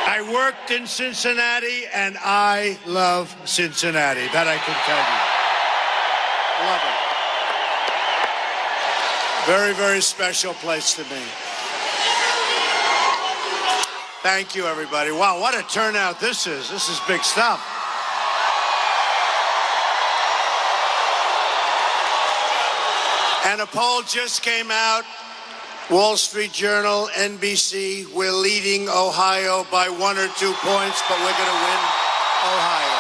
I worked in Cincinnati, and I love Cincinnati. That I can tell you. Love it. Very, very special place to me. Thank you, everybody. Wow, what a turnout this is. This is big stuff. And a poll just came out. Wall Street Journal, NBC, we're leading Ohio by 1 or 2 points, but we're going to win Ohio.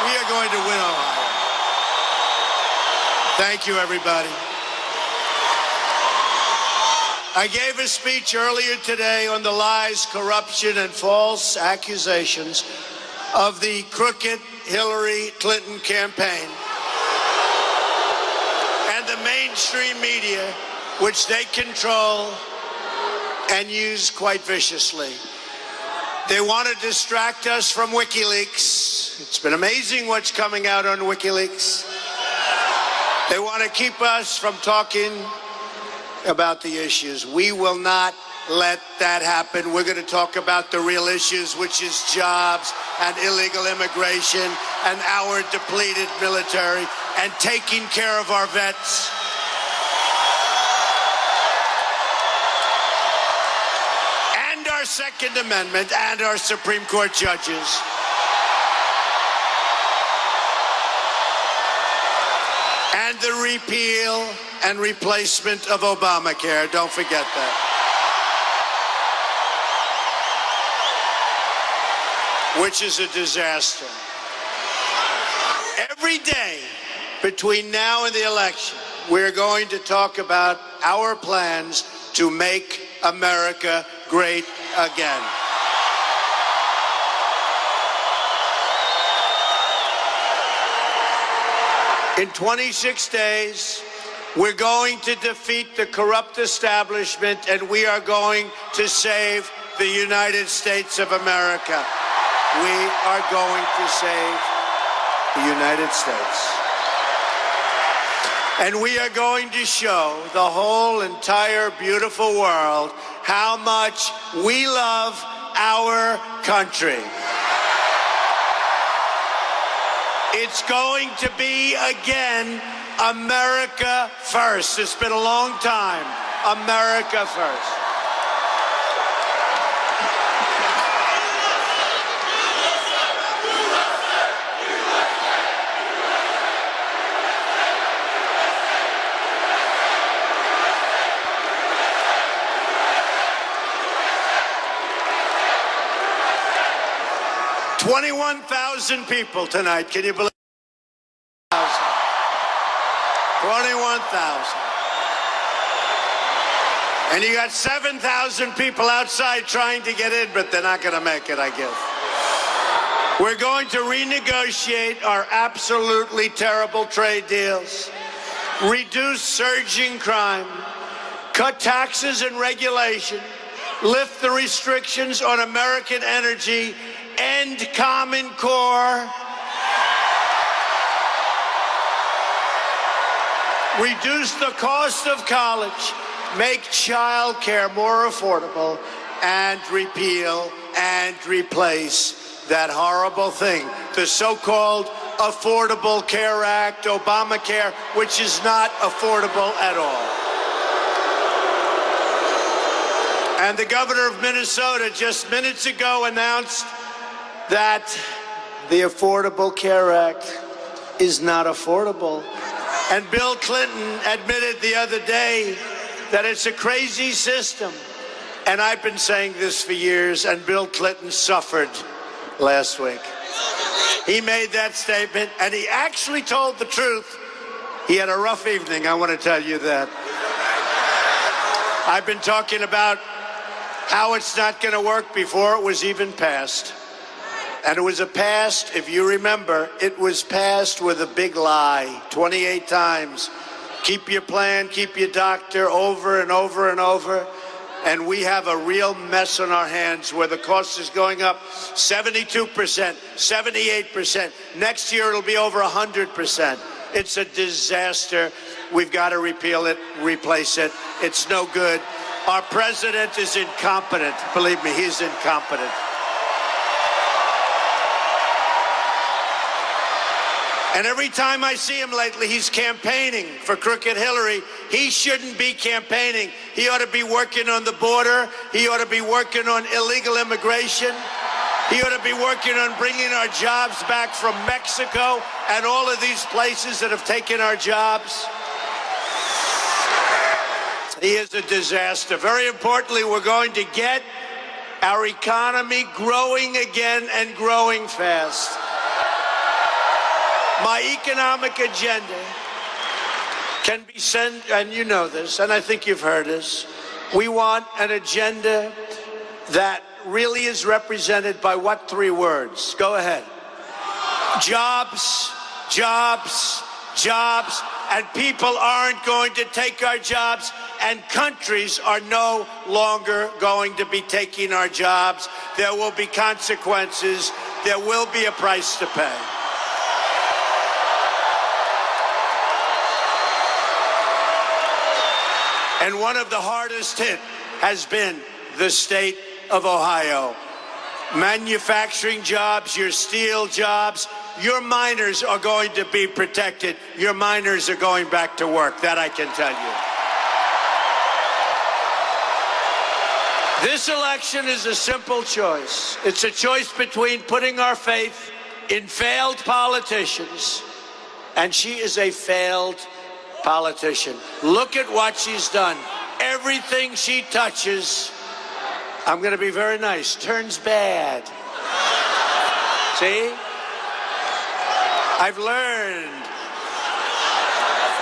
We are going to win Ohio. Thank you, everybody. I gave a speech earlier today on the lies, corruption, and false accusations of the crooked Hillary Clinton campaign and the mainstream media, which they control and use quite viciously. They want to distract us from WikiLeaks. It's been amazing what's coming out on WikiLeaks. They want to keep us from talking about the issues. We will not let that happen. We're going to talk about the real issues, which is jobs and illegal immigration and our depleted military and taking care of our vets. Our Second Amendment and our Supreme Court judges. And the repeal and replacement of Obamacare. Don't forget that. Which is a disaster. Every day between now and the election, we're going to talk about our plans to make America great again. In 26 days, we're going to defeat the corrupt establishment, and we are going to save the United States of America. We are going to save the United States. And we are going to show the whole entire beautiful world how much we love our country. It's going to be, again, America first. It's been a long time. America first. – 21,000 people tonight. Can you believe it? 21,000. And you got 7,000 people outside trying to get in, but they're not going to make it, I guess. We're going to renegotiate our absolutely terrible trade deals, reduce surging crime, cut taxes and regulation, lift the restrictions on American energy, end Common Core, reduce the cost of college, make child care more affordable, and repeal and replace that horrible thing, the so-called Affordable Care Act, Obamacare, which is not affordable at all. And the governor of Minnesota just minutes ago announced that the Affordable Care Act is not affordable. And Bill Clinton admitted the other day that it's a crazy system. And I've been saying this for years, and Bill Clinton suffered last week. He made that statement, and he actually told the truth. He had a rough evening, I want to tell you that. I've been talking about how it's not going to work before it was even passed. And it was passed, if you remember, it was passed with a big lie 28 times. Keep your plan, keep your doctor, over and over and over. And we have a real mess on our hands where the cost is going up 72%, 78%. Next year it'll be over 100%. It's a disaster. We've got to repeal it, replace it. It's no good. Our president is incompetent. Believe me, he's incompetent. And every time I see him lately, he's campaigning for crooked Hillary. He shouldn't be campaigning. He ought to be working on the border. He ought to be working on illegal immigration. He ought to be working on bringing our jobs back from Mexico and all of these places that have taken our jobs. He is a disaster. Very importantly, we're going to get our economy growing again and growing fast. My economic agenda can be sent, and you know this, and I think you've heard this. We want an agenda that really is represented by what three words? Go ahead. Jobs, jobs, jobs, and people aren't going to take our jobs, and countries are no longer going to be taking our jobs. There will be consequences. There will be a price to pay. And one of the hardest hit has been the state of Ohio. Manufacturing jobs, your steel jobs, your miners are going to be protected. Your miners are going back to work. That I can tell you. This election is a simple choice. It's a choice between putting our faith in failed politicians, and she is a failed politician. Look at what she's done. Everything she touches, I'm going to be very nice, turns bad. See? I've learned.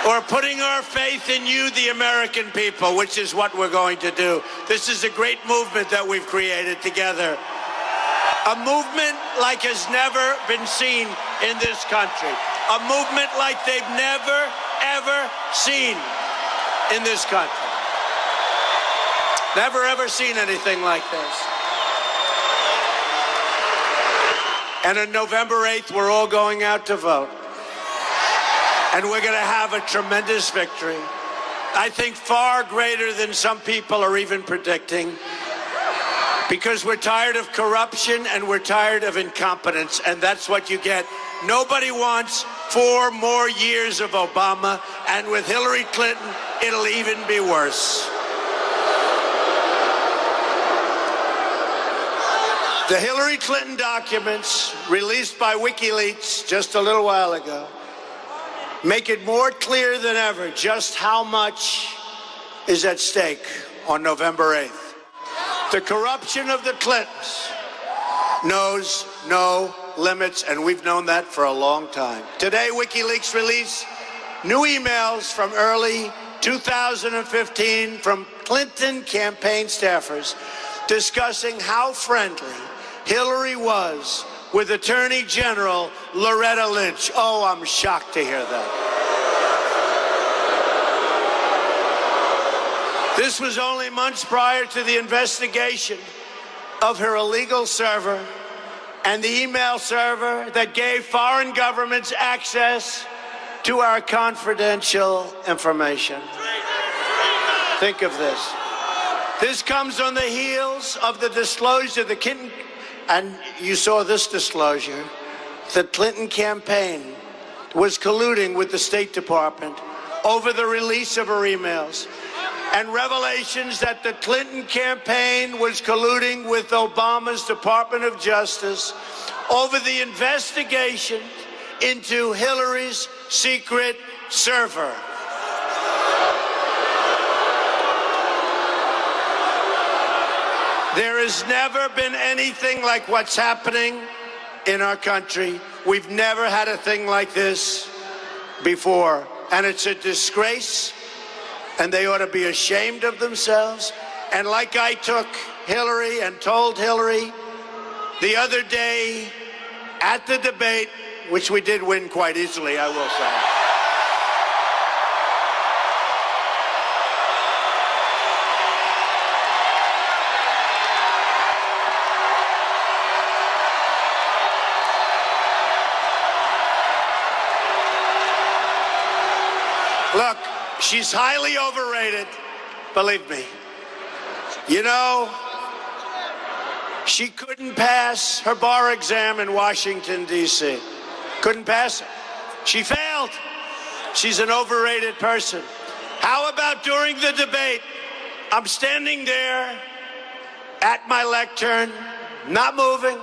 Or putting our faith in you, the American people, which is what we're going to do. This is a great movement that we've created together. A movement like has never been seen in this country. A movement like they've never, ever seen in this country. Never, ever seen anything like this. And on November 8th, we're all going out to vote. And we're going to have a tremendous victory. I think far greater than some people are even predicting. Because we're tired of corruption and we're tired of incompetence. And that's what you get. Nobody wants 4 more years of Obama. And with Hillary Clinton, it'll even be worse. The Hillary Clinton documents released by WikiLeaks just a little while ago make it more clear than ever just how much is at stake on November 8th. The corruption of the Clintons knows no limits, and we've known that for a long time. Today, WikiLeaks released new emails from early 2015 from Clinton campaign staffers discussing how friendly Hillary was with Attorney General Loretta Lynch. Oh, I'm shocked to hear that. This was only months prior to the investigation of her illegal server and the email server that gave foreign governments access to our confidential information. Think of this. This comes on the heels of the disclosure the Clinton, and you saw this disclosure, the Clinton campaign was colluding with the State Department over the release of her emails, and revelations that the Clinton campaign was colluding with Obama's Department of Justice over the investigation into Hillary's secret server. There has never been anything like what's happening in our country. We've never had a thing like this before. And it's a disgrace, and they ought to be ashamed of themselves. And like I took Hillary and told Hillary the other day at the debate, which we did win quite easily, I will say. Look, she's highly overrated, believe me. You know, she couldn't pass her bar exam in Washington, D.C. Couldn't pass it. She failed. She's an overrated person. How about during the debate? I'm standing there at my lectern, not moving,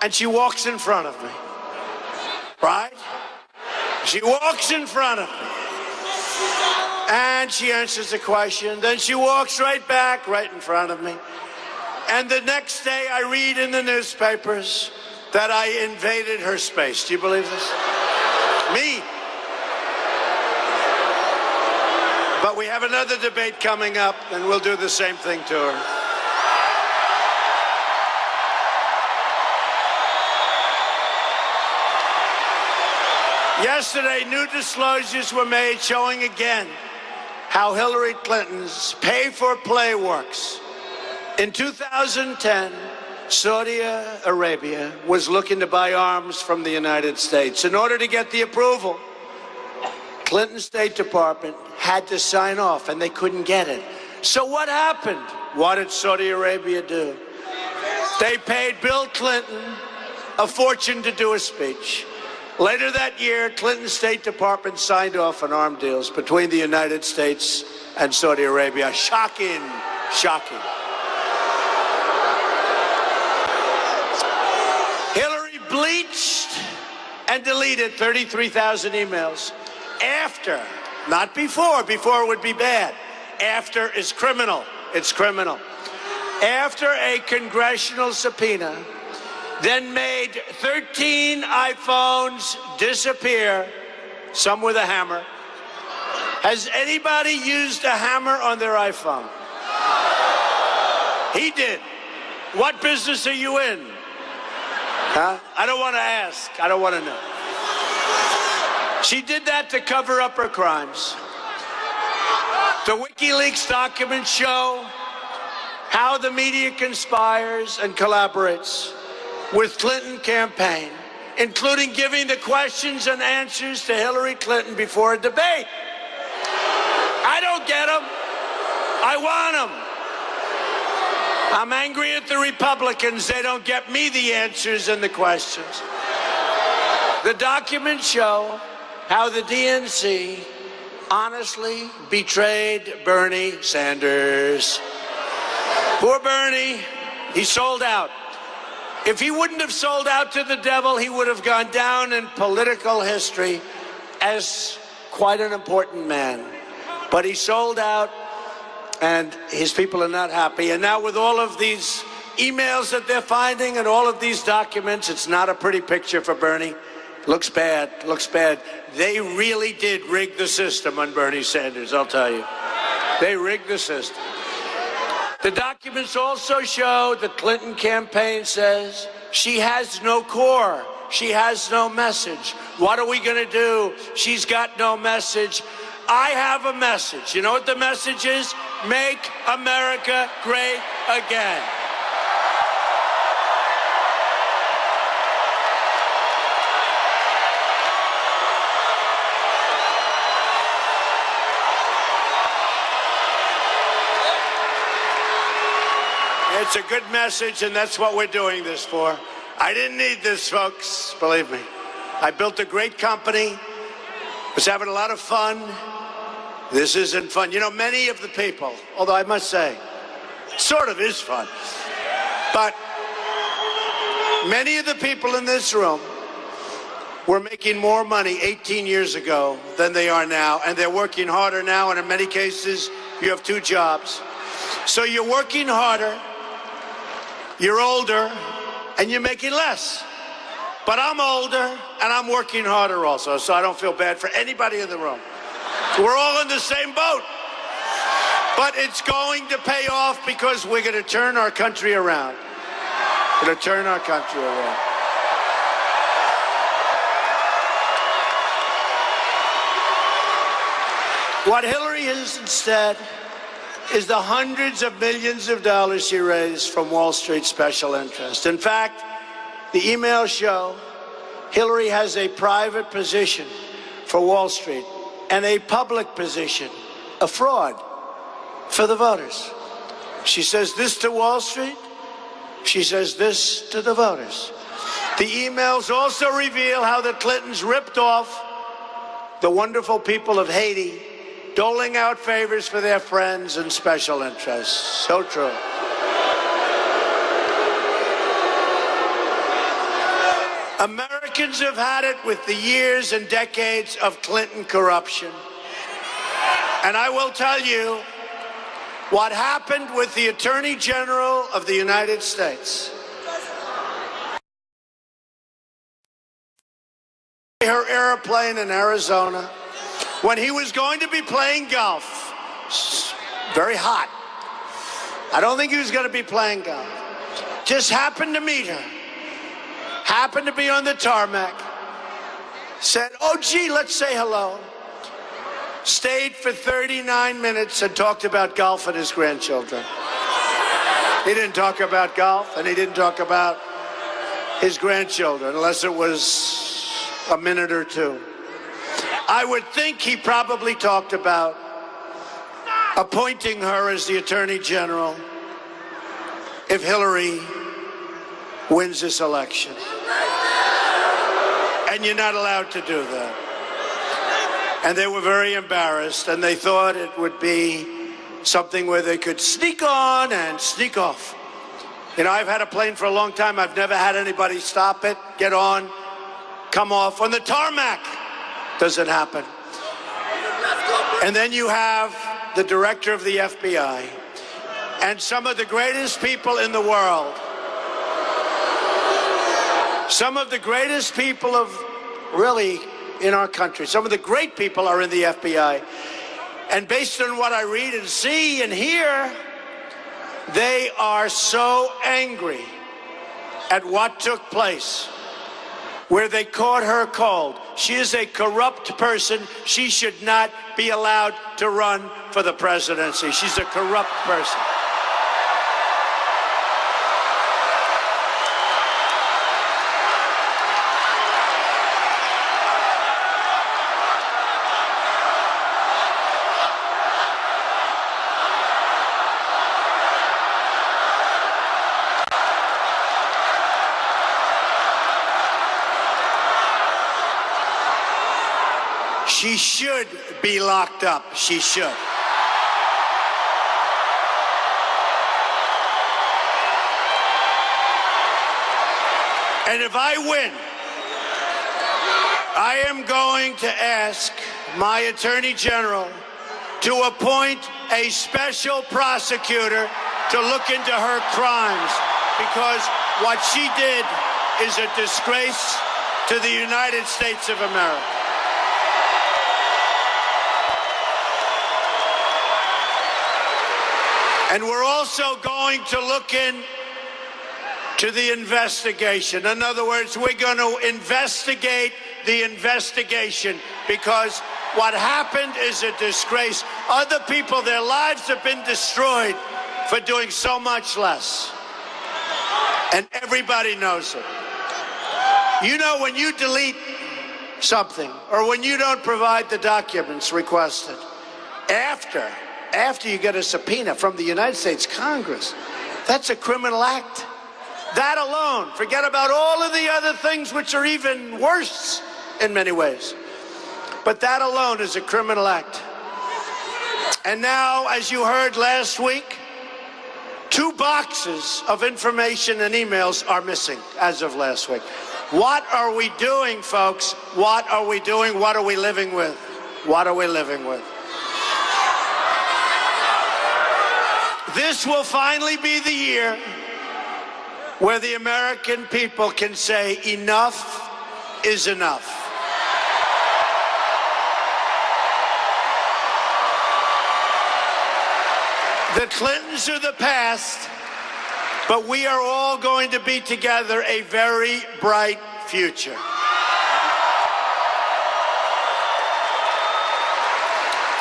and she walks in front of me. Right? She walks in front of me. And she answers the question. Then she walks right back, right in front of me. And the next day I read in the newspapers that I invaded her space. Do you believe this? Me. But we have another debate coming up, and we'll do the same thing to her. Yesterday, new disclosures were made showing again how Hillary Clinton's pay-for-play works. In 2010, Saudi Arabia was looking to buy arms from the United States. In order to get the approval, Clinton State Department had to sign off, and they couldn't get it. So what happened? What did Saudi Arabia do? They paid Bill Clinton a fortune to do a speech. Later that year, Clinton State Department signed off on arms deals between the United States and Saudi Arabia. Shocking, shocking. Hillary bleached and deleted 33,000 emails after, not before. Before would be bad. After is criminal. It's criminal. After a congressional subpoena, then made 13 iPhones disappear, some with a hammer. Has anybody used a hammer on their iPhone? He did. What business are you in? Huh? I don't want to ask. I don't want to know. She did that to cover up her crimes. The WikiLeaks documents show how the media conspires and collaborates with Clinton campaign, including giving the questions and answers to Hillary Clinton before a debate. I don't get them. I want them. I'm angry at the Republicans. They don't get me the answers and the questions. The documents show how the DNC honestly betrayed Bernie Sanders. Poor Bernie, he sold out. If he wouldn't have sold out to the devil, he would have gone down in political history as quite an important man. But he sold out, and his people are not happy. And now with all of these emails that they're finding and all of these documents, it's not a pretty picture for Bernie. Looks bad, looks bad. They really did rig the system on Bernie Sanders, I'll tell you. They rigged the system. The documents also show the Clinton campaign says she has no core. She has no message. What are we going to do? She's got no message. I have a message. You know what the message is? Make America great again. It's a good message, and that's what we're doing this for. I didn't need this, folks, believe me. I built a great company, was having a lot of fun. This isn't fun. You know, many of the people, although I must say, it sort of is fun, but many of the people in this room were making more money 18 years ago than they are now, and they're working harder now, and in many cases, you have 2 jobs. So you're working harder, you're older, and you're making less. But I'm older, and I'm working harder also, so I don't feel bad for anybody in the room. We're all in the same boat. But it's going to pay off because we're going to turn our country around. We're going to turn our country around. What Hillary is instead is the hundreds of millions of dollars she raised from Wall Street special interest. In fact, the emails show Hillary has a private position for Wall Street and a public position, a fraud for the voters. She says this to Wall Street. She says this to the voters. The emails also reveal how the Clintons ripped off the wonderful people of Haiti doling out favors for their friends and special interests. So true. Americans have had it with the years and decades of Clinton corruption. And I will tell you what happened with the Attorney General of the United States. Her airplane in Arizona when he was going to be playing golf. Very hot. I don't think he was going to be playing golf. Just happened to meet her. Happened to be on the tarmac. Said, oh, gee, let's say hello. Stayed for 39 minutes and talked about golf and his grandchildren. He didn't talk about golf, and he didn't talk about his grandchildren, unless it was a minute or two. I would think he probably talked about appointing her as the Attorney General if Hillary wins this election. And you're not allowed to do that. And they were very embarrassed, and they thought it would be something where they could sneak on and sneak off. You know, I've had a plane for a long time. I've never had anybody stop it, get on, come off. On the tarmac, doesn't happen. And then you have the director of the FBI and some of the greatest people in the world. Some of the greatest people of, really, in our country. Some of the great people are in the FBI. And based on what I read and see and hear, they are so angry at what took place, where they caught her cold. She is a corrupt person. She should not be allowed to run for the presidency. She's a corrupt person. She should be locked up. She should. And if I win, I am going to ask my Attorney General to appoint a special prosecutor to look into her crimes, because what she did is a disgrace to the United States of America. And we're also going to look into the investigation. In other words, we're going to investigate the investigation, because what happened is a disgrace. Other people, their lives have been destroyed for doing so much less. And everybody knows it. You know, when you delete something or when you don't provide the documents requested, after you get a subpoena from the United States Congress, that's a criminal act. That alone, forget about all of the other things which are even worse in many ways. But that alone is a criminal act. And now, as you heard last week, 2 boxes of information and emails are missing as of last week. What are we doing, folks? What are we doing? What are we living with? What are we living with? This will finally be the year where the American people can say enough is enough. The Clintons are the past, but we are all going to be together a very bright future.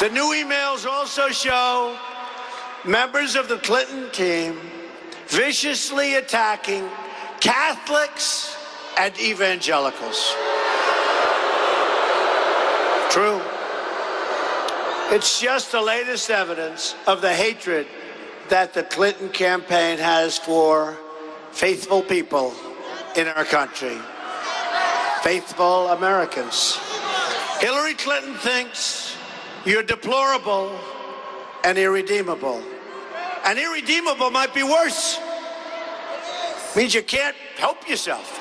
The new emails also show members of the Clinton team viciously attacking Catholics and evangelicals. True. It's just the latest evidence of the hatred that the Clinton campaign has for faithful people in our country, faithful Americans. Hillary Clinton thinks you're deplorable and irredeemable. And irredeemable might be worse. Means you can't help yourself.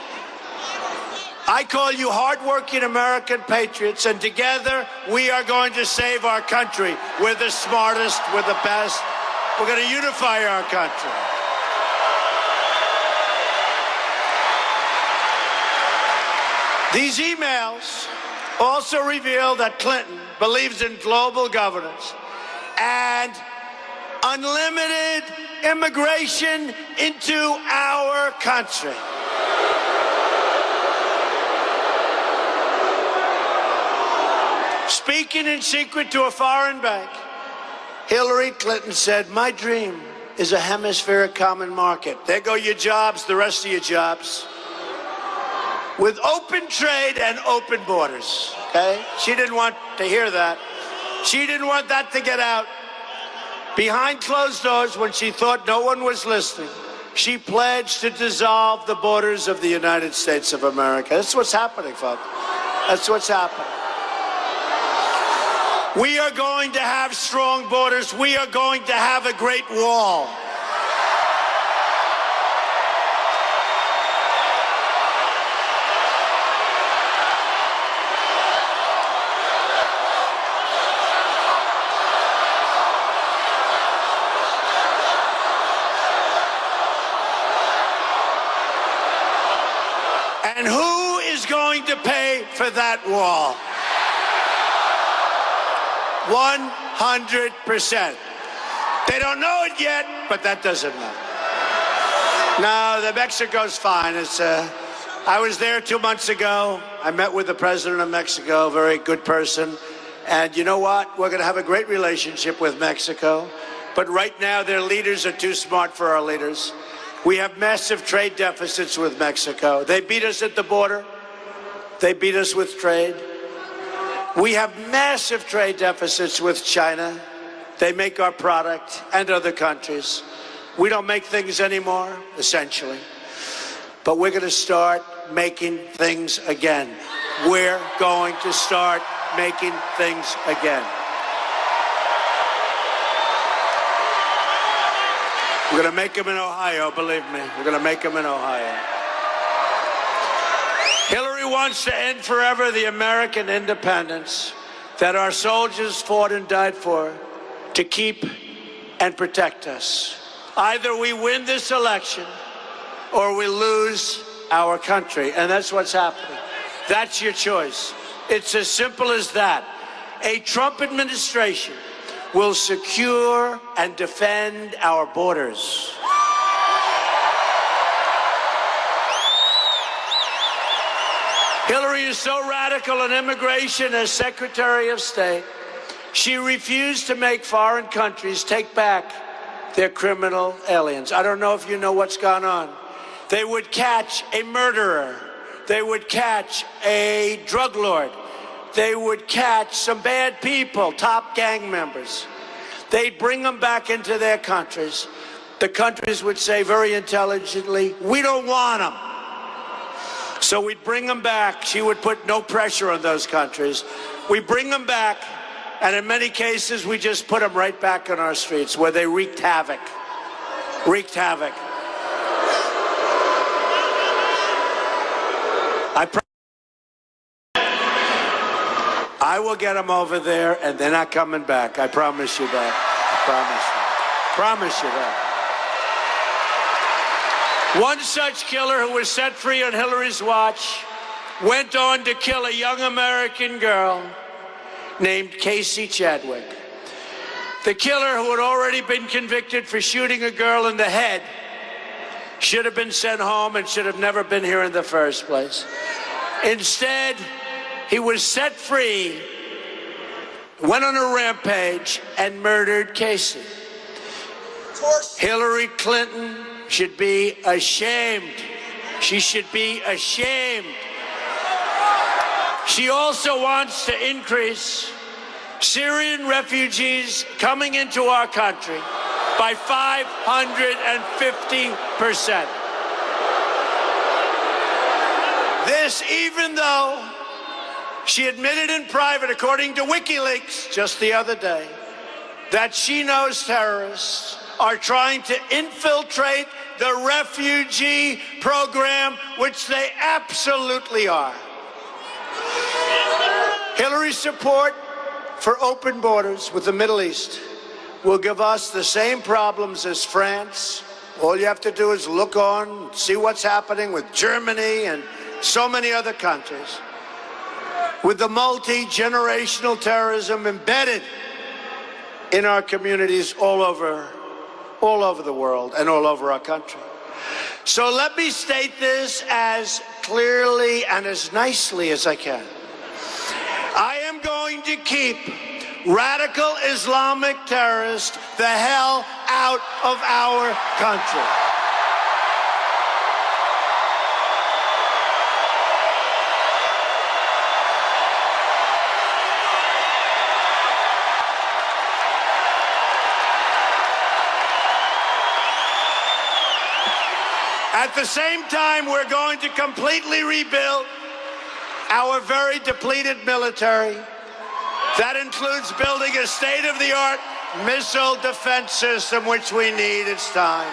I call you hardworking American patriots, and together we are going to save our country. We're the smartest, we're the best. We're going to unify our country. These emails also reveal that Clinton believes in global governance and unlimited immigration into our country. Speaking in secret to a foreign bank, Hillary Clinton said, "My dream is a hemispheric common market." There go your jobs, the rest of your jobs. With open trade and open borders, okay? She didn't want to hear that. She didn't want that to get out. Behind closed doors, when she thought no one was listening, she pledged to dissolve the borders of the United States of America. That's what's happening, folks. That's what's happening. We are going to have strong borders. We are going to have a great wall. And who is going to pay for that wall? 100%. They don't know it yet, but that doesn't matter. No, the Mexico's fine. I was there 2 months ago. I met with the president of Mexico, very good person. And you know what? We're going to have a great relationship with Mexico. But right now, their leaders are too smart for our leaders. We have massive trade deficits with Mexico. They beat us at the border. They beat us with trade. We have massive trade deficits with China. They make our product and other countries. We don't make things anymore, essentially. But we're going to start making things again. We're going to start making things again. We're going to make them in Ohio, believe me. We're going to make them in Ohio. Hillary wants to end forever the American independence that our soldiers fought and died for, to keep and protect us. Either we win this election or we lose our country, and that's what's happening. That's your choice. It's as simple as that. A Trump administration will secure and defend our borders. Hillary is so radical on immigration as Secretary of State, she refused to make foreign countries take back their criminal aliens. I don't know if you know what's gone on. They would catch a murderer. They would catch a drug lord. They would catch some bad people, top gang members. They'd bring them back into their countries. The countries would say very intelligently, "We don't want them." So we'd bring them back. She would put no pressure on those countries. We bring them back, and in many cases, we just put them right back on our streets where they wreaked havoc. Wreaked havoc. I will get them over there, and they're not coming back. I promise you that. I promise you. Promise you that. One such killer who was set free on Hillary's watch went on to kill a young American girl named Casey Chadwick. The killer, who had already been convicted for shooting a girl in the head, should have been sent home and should have never been here in the first place. Instead, he was set free, went on a rampage, and murdered Casey. Hillary Clinton should be ashamed. She should be ashamed. She also wants to increase Syrian refugees coming into our country by 550%. This, even though She admitted in private, according to WikiLeaks just the other day, that she knows terrorists are trying to infiltrate the refugee program, which they absolutely are. Hillary's support for open borders with the Middle East will give us the same problems as France. All you have to do is look on, see what's happening with Germany and so many other countries, with the multi-generational terrorism embedded in our communities all over the world and all over our country. So let me state this as clearly and as nicely as I can. I am going to keep radical Islamic terrorists the hell out of our country. At the same time, we're going to completely rebuild our very depleted military. That includes building a state-of-the-art missile defense system, which we need. It's time.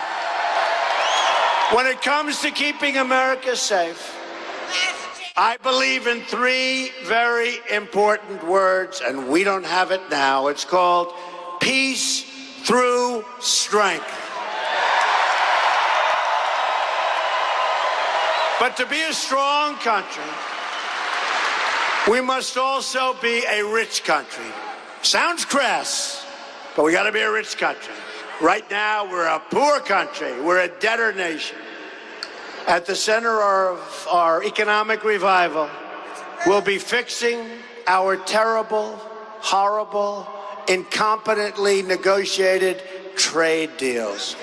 When it comes to keeping America safe, I believe in three very important words, and we don't have it now. It's called peace through strength. But to be a strong country, we must also be a rich country. Sounds crass, but we got to be a rich country. Right now, we're a poor country. We're a debtor nation. At the center of our economic revival, we'll be fixing our terrible, horrible, incompetently negotiated trade deals.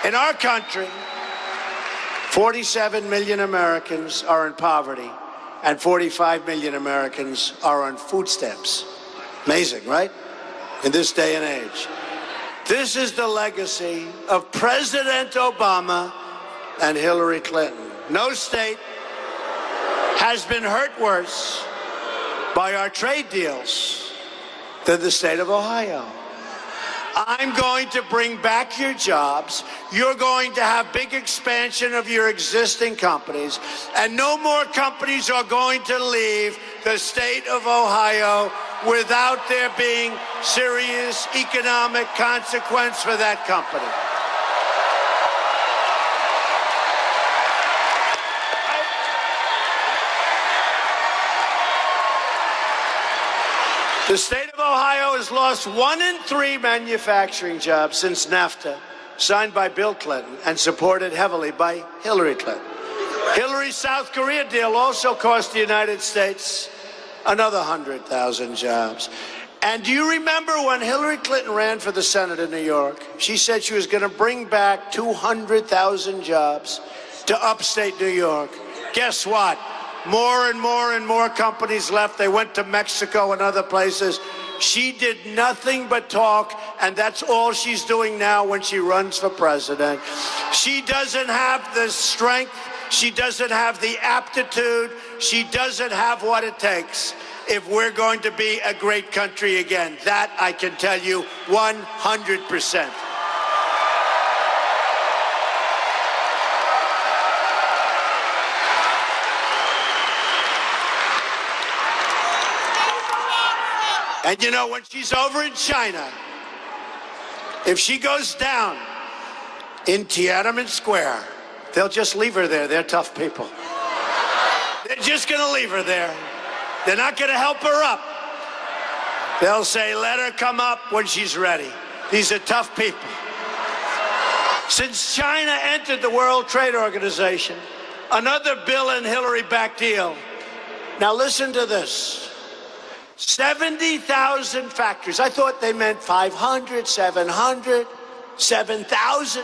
In our country, 47 million Americans are in poverty, and 45 million Americans are on food stamps. Amazing, right? In this day and age. This is the legacy of President Obama and Hillary Clinton. No state has been hurt worse by our trade deals than the state of Ohio. I'm going to bring back your jobs. You're going to have big expansion of your existing companies, and no more companies are going to leave the state of Ohio without there being serious economic consequence for that company. The state of Ohio has lost 1 in 3 manufacturing jobs since NAFTA, signed by Bill Clinton and supported heavily by Hillary Clinton. Hillary's South Korea deal also cost the United States another 100,000 jobs. And do you remember when Hillary Clinton ran for the Senate in New York? She said she was going to bring back 200,000 jobs to upstate New York. Guess what? More and more and more companies left. They went to Mexico and other places. She did nothing but talk, and that's all she's doing now when she runs for president. She doesn't have the strength. She doesn't have the aptitude. She doesn't have what it takes if we're going to be a great country again. That I can tell you 100%. And you know, when she's over in China, if she goes down in Tiananmen Square, they'll just leave her there. They're tough people. They're just going to leave her there. They're not going to help her up. They'll say, let her come up when she's ready. These are tough people. Since China entered the World Trade Organization, another Bill and Hillary-backed deal. Now listen to this. 70,000 factories. I thought they meant 500, 700, 7,000.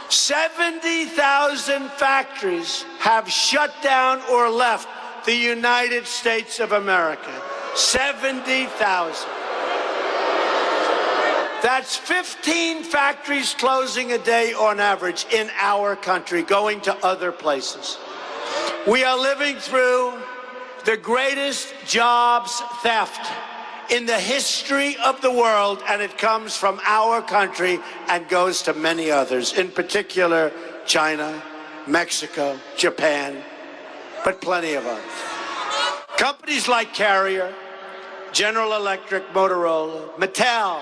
70,000 factories have shut down or left the United States of America. 70,000. That's 15 factories closing a day on average in our country, going to other places. We are living through the greatest jobs theft in the history of the world, and it comes from our country and goes to many others, in particular China, Mexico, Japan, but plenty of others. Companies like Carrier, General Electric, Motorola, Mattel,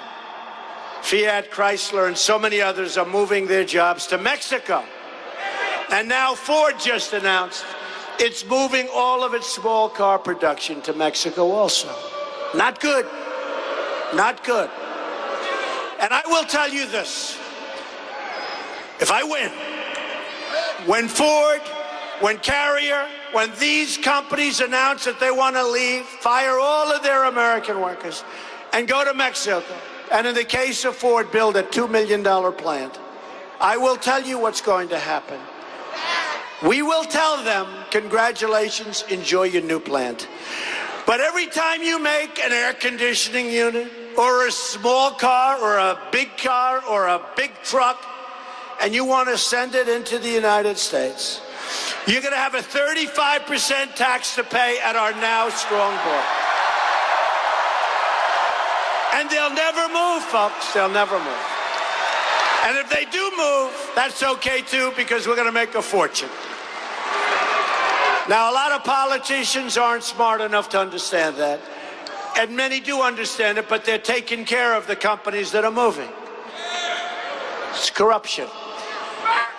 Fiat, Chrysler, and so many others are moving their jobs to Mexico. And now Ford just announced it's moving all of its small car production to Mexico also. Not good. Not good. And I will tell you this. If I win, when Ford, when Carrier, when these companies announce that they want to leave, fire all of their American workers, and go to Mexico, and in the case of Ford, build a $2 million plant, I will tell you what's going to happen. We will tell them, congratulations, enjoy your new plant. But every time you make an air conditioning unit, or a small car, or a big car, or a big truck, and you want to send it into the United States, you're going to have a 35% tax to pay at our now strong border. And they'll never move, folks. They'll never move. And if they do move, that's okay, too, because we're going to make a fortune. Now, a lot of politicians aren't smart enough to understand that. And many do understand it, but they're taking care of the companies that are moving. It's corruption.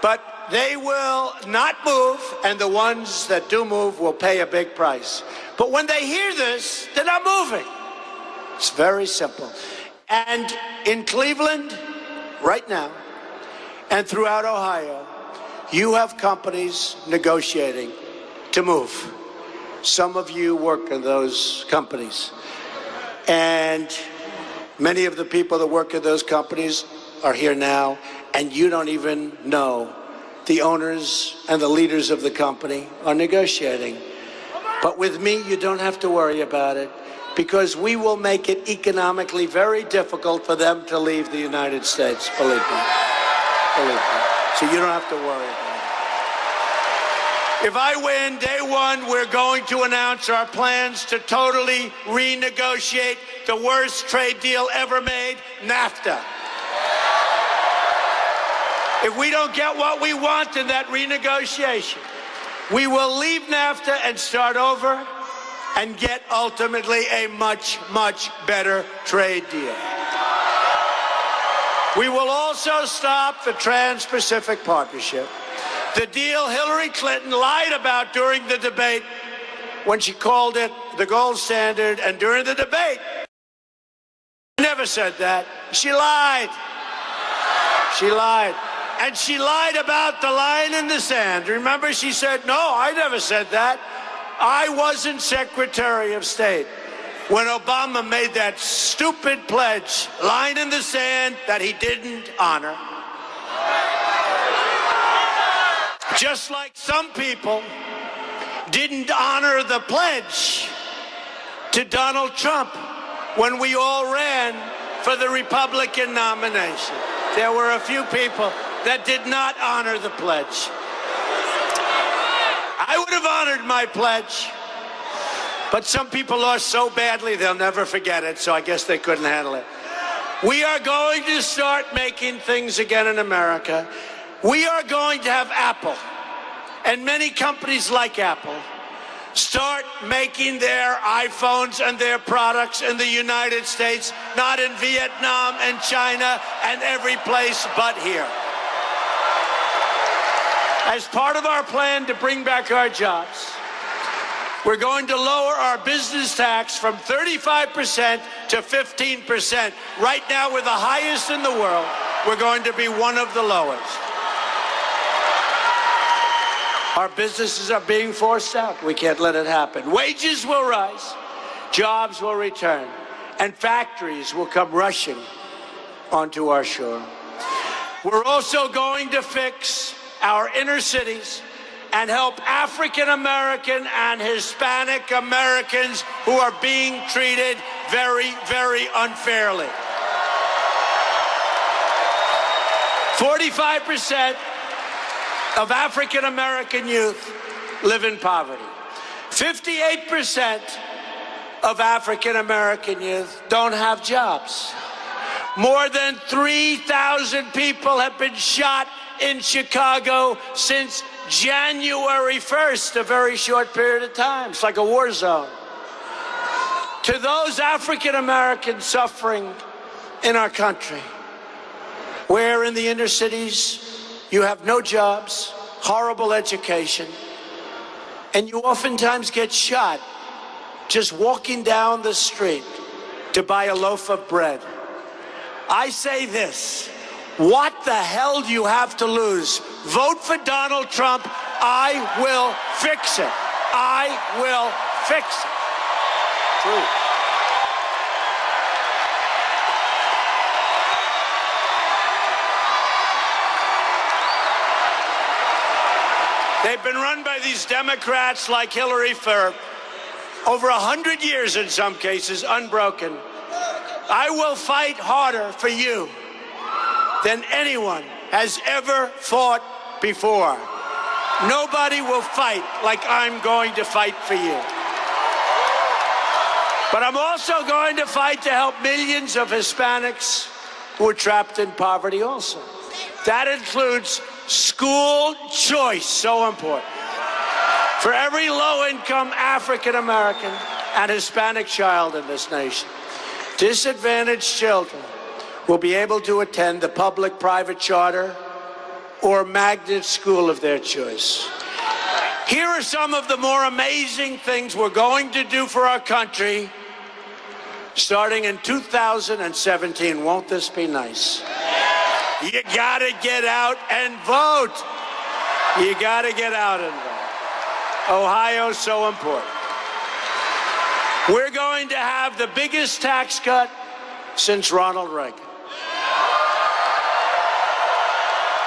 But they will not move, and the ones that do move will pay a big price. But when they hear this, they're not moving. It's very simple. And in Cleveland, right now, and throughout Ohio, you have companies negotiating to move. Some of you work in those companies. And many of the people that work in those companies are here now, and you don't even know the owners and the leaders of the company are negotiating. But with me, you don't have to worry about it, because we will make it economically very difficult for them to leave the United States, believe me. Believe me. So you don't have to worry about it. If I win, day one, we're going to announce our plans to totally renegotiate the worst trade deal ever made, NAFTA. If we don't get what we want in that renegotiation, we will leave NAFTA and start over and get ultimately a much, much better trade deal. We will also stop the Trans-Pacific Partnership, the deal Hillary Clinton lied about during the debate when she called it the gold standard, and during the debate, she never said that. She lied. She lied. And she lied about the line in the sand. Remember, she said, no, I never said that. I wasn't Secretary of State when Obama made that stupid pledge, line in the sand, that he didn't honor. Just like some people didn't honor the pledge to Donald Trump when we all ran for the Republican nomination. There were a few people that did not honor the pledge. I would have honored my pledge, but some people lost so badly they'll never forget it, so I guess they couldn't handle it. We are going to start making things again in America. We are going to have Apple, and many companies like Apple, start making their iPhones and their products in the United States, not in Vietnam and China and every place but here. As part of our plan to bring back our jobs, we're going to lower our business tax from 35% to 15%. Right now, we're the highest in the world. We're going to be one of the lowest. Our businesses are being forced out. We can't let it happen. Wages will rise, jobs will return, and factories will come rushing onto our shore. We're also going to fix our inner cities and help African American and Hispanic Americans who are being treated very, very unfairly. 45% of African American youth live in poverty. 58% of African American youth don't have jobs. More than 3,000 people have been shot in Chicago since January 1st, a very short period of time. It's like a war zone. To those African Americans suffering in our country, where in the inner cities you have no jobs, horrible education, and you oftentimes get shot just walking down the street to buy a loaf of bread. I say this, what the hell do you have to lose? Vote for Donald Trump. I will fix it. I will fix it. True. They've been run by these Democrats like Hillary for over 100 years in some cases, unbroken. I will fight harder for you than anyone has ever fought before. Nobody will fight like I'm going to fight for you. But I'm also going to fight to help millions of Hispanics who are trapped in poverty also. That includes school choice, so important. For every low-income African American and Hispanic child in this nation, disadvantaged children will be able to attend the public-private charter or magnet school of their choice. Here are some of the more amazing things we're going to do for our country starting in 2017. Won't this be nice? You gotta get out and vote. You gotta get out and vote. Ohio's so important. We're going to have the biggest tax cut since Ronald Reagan.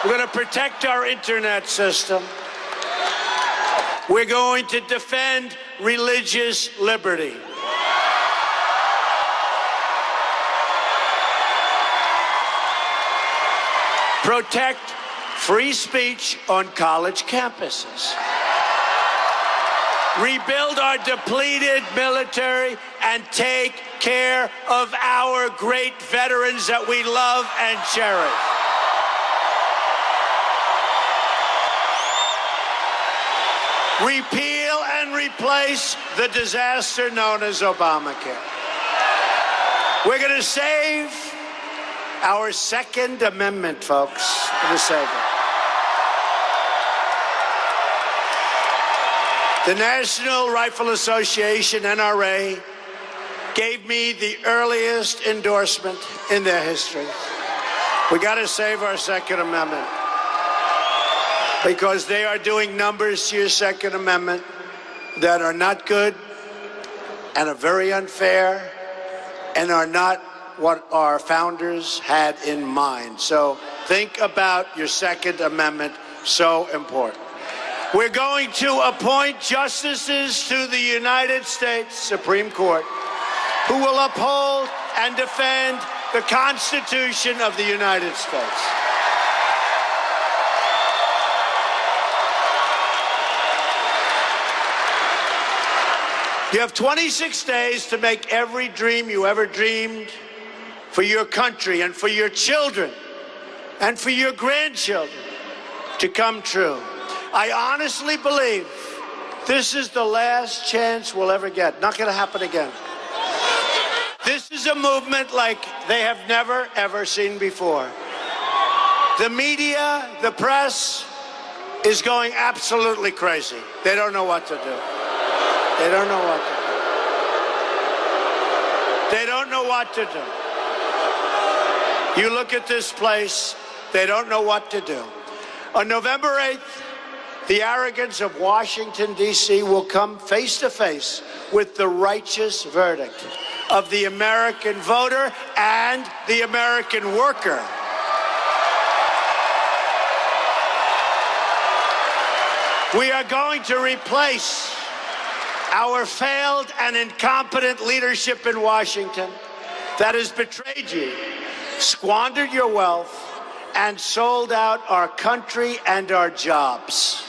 We're going to protect our internet system. We're going to defend religious liberty. Protect free speech on college campuses. Rebuild our depleted military and take care of our great veterans that we love and cherish. Repeal and replace the disaster known as Obamacare. We're going to save our Second Amendment, folks. We're going to save it. The National Rifle Association, NRA, gave me the earliest endorsement in their history. We got to save our Second Amendment because they are doing numbers to your Second Amendment that are not good and are very unfair and are not what our founders had in mind. So think about your Second Amendment, so important. We're going to appoint justices to the United States Supreme Court who will uphold and defend the Constitution of the United States. You have 26 days to make every dream you ever dreamed for your country and for your children and for your grandchildren to come true. I honestly believe this is the last chance we'll ever get. Not going to happen again. This is a movement like they have never, ever seen before. The media, the press, is going absolutely crazy. They don't know what to do. They don't know what to do. They don't know what to do. You look at this place, they don't know what to do. On November 8th, the arrogance of Washington, D.C. will come face to face with the righteous verdict of the American voter and the American worker. We are going to replace our failed and incompetent leadership in Washington that has betrayed you, squandered your wealth, and sold out our country and our jobs.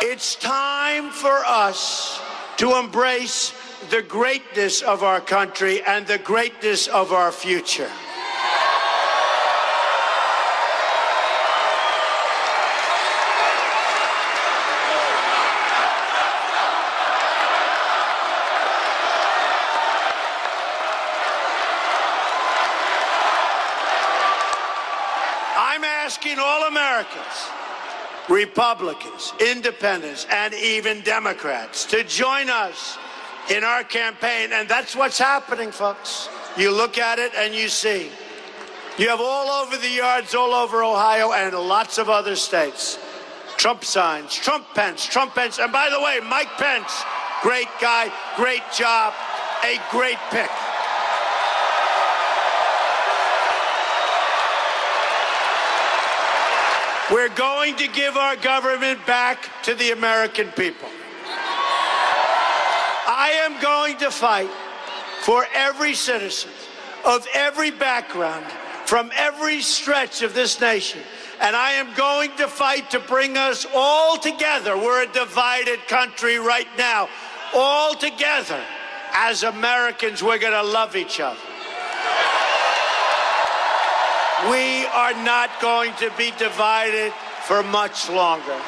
It's time for us to embrace the greatness of our country and the greatness of our future. I'm asking all Americans, Republicans, Independents, and even Democrats to join us in our campaign. And that's what's happening, folks. You look at it and you see. You have all over the yards, all over Ohio and lots of other states. Trump signs, Trump Pence. And by the way, Mike Pence, great guy, great job, a great pick. We're going to give our government back to the American people. I am going to fight for every citizen of every background from every stretch of this nation. And I am going to fight to bring us all together. We're a divided country right now. All together as Americans, we're going to love each other. We are not going to be divided for much longer.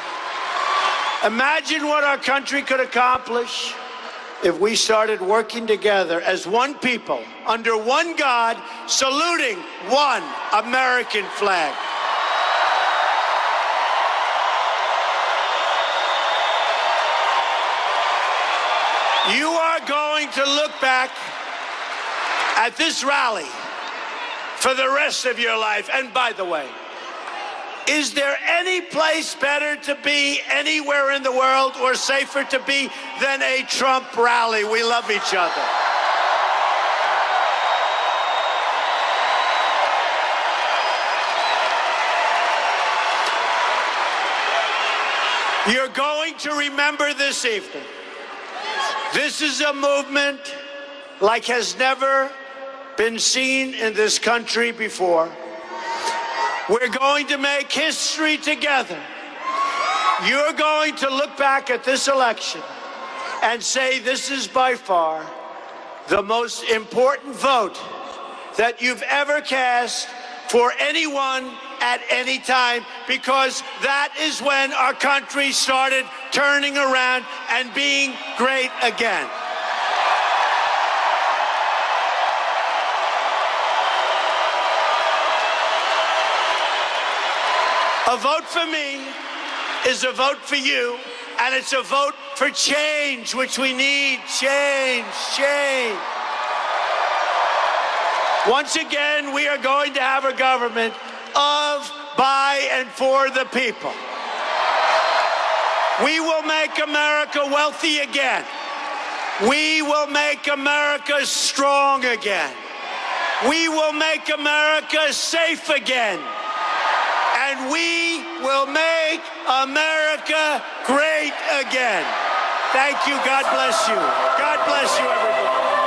Imagine what our country could accomplish if we started working together as one people, under one God, saluting one American flag. You are going to look back at this rally for the rest of your life. And by the way, is there any place better to be anywhere in the world or safer to be than a Trump rally? We love each other. You're going to remember this evening. This is a movement like has never been seen in this country before. We're going to make history together. You're going to look back at this election and say this is by far the most important vote that you've ever cast for anyone at any time, because that is when our country started turning around and being great again. A vote for me is a vote for you, and it's a vote for change, which we need. Change. Once again, we are going to have a government of, by, and for the people. We will make America wealthy again. We will make America strong again. We will make America safe again. And we will make America great again. Thank you. God bless you. God bless you, everybody.